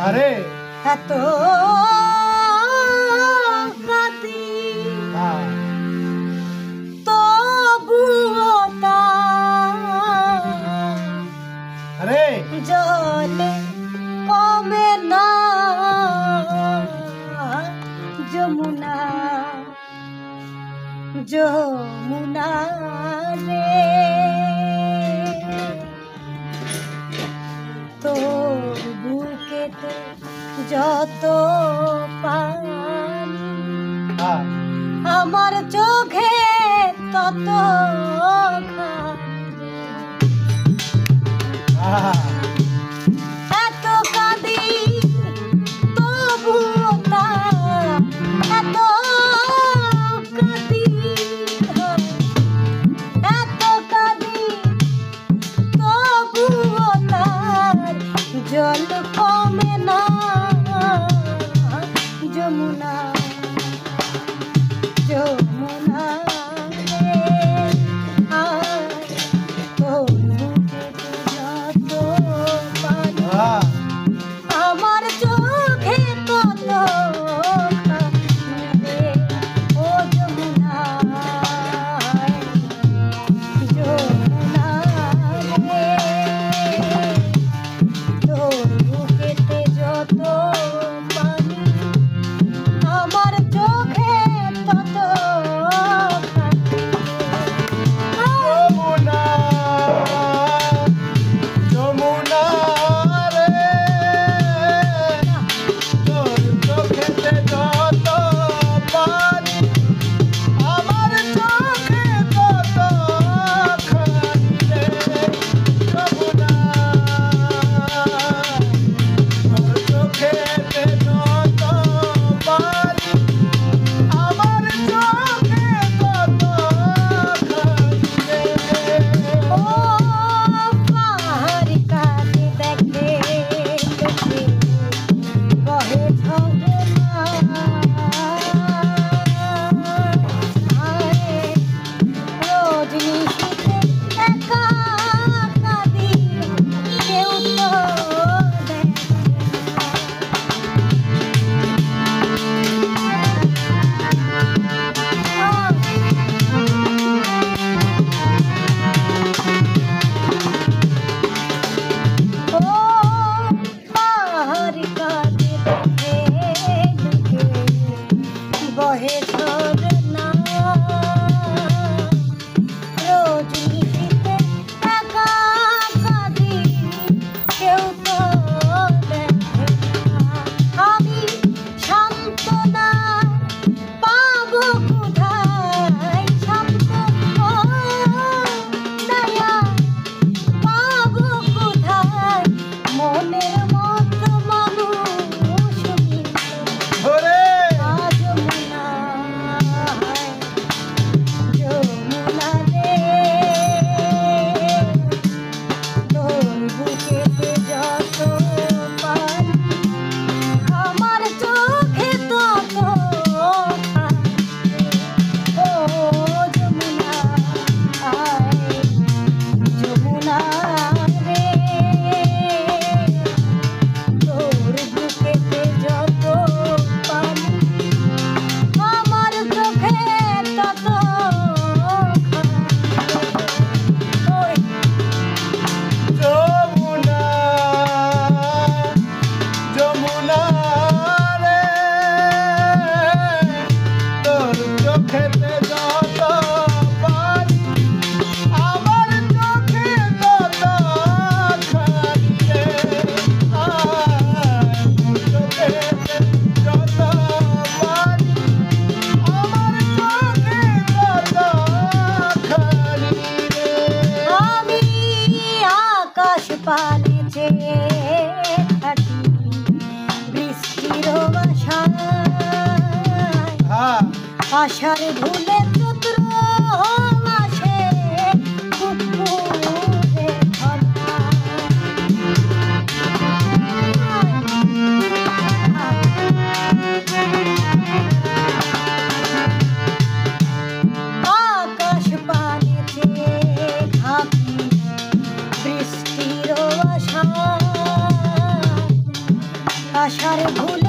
আরে এত কাঁদি তবুও আরে জলে কমে না যমুনা যমুনা রে তোর বুকেতে যত পানি আমার চোখে তত এত কাঁদি তবুও এত কাঁদি এত কাঁদি তবুও জল কমে না যমুনা যমুনা রে তোর বুকেতে যত পানি আমার চোখে তত রে ও যমুনা যমুনা রে তোর বুকেতে যত পানি আমার চোখে তত যমুনা যমুনা রে তোর চোখেতে যত পানি আমার চোখে তত খানি রে যমুনা তোর চোখেতে যত পানি আমার চোখে তত খানি রে ও পাহাড়ি কাছে দেখে দেখে বহে ঝরনা রোজ নিশিতে একা কাঁদি কেউ তো ও পাহাড়ি কাঁদি দেখে দেখে বহে ঝরনা রোজ নিশিতে একা কাঁদি কেউ তো দেখে না আমি সান্ত্বনা পাবো কোথায় সান্ত্বনা পাবো কোথায় মনের মতো মানুষ ওরে যমুনা যমুনা রে তোর বুকেতে যত পানি আমার চোখে তত ও যমুনা যমুনা রে তোর বুকেতে যত পানি আমার চোখে তত ওই যমুনা যমুনা রে তোর চোখেতে যত পানি আমার চোখে তত খানি রে তোর চোখেতে যত পানি আমার চোখে তত খানি রে আমি আকাশ পানে চেয়ে থাকি বৃষ্টির আশায় আশার ভুলে চতুর মাসে কুকুরে ধরা আকাশ পানে চেয়ে থাকি বৃষ্টির আশায় আশার ভুলে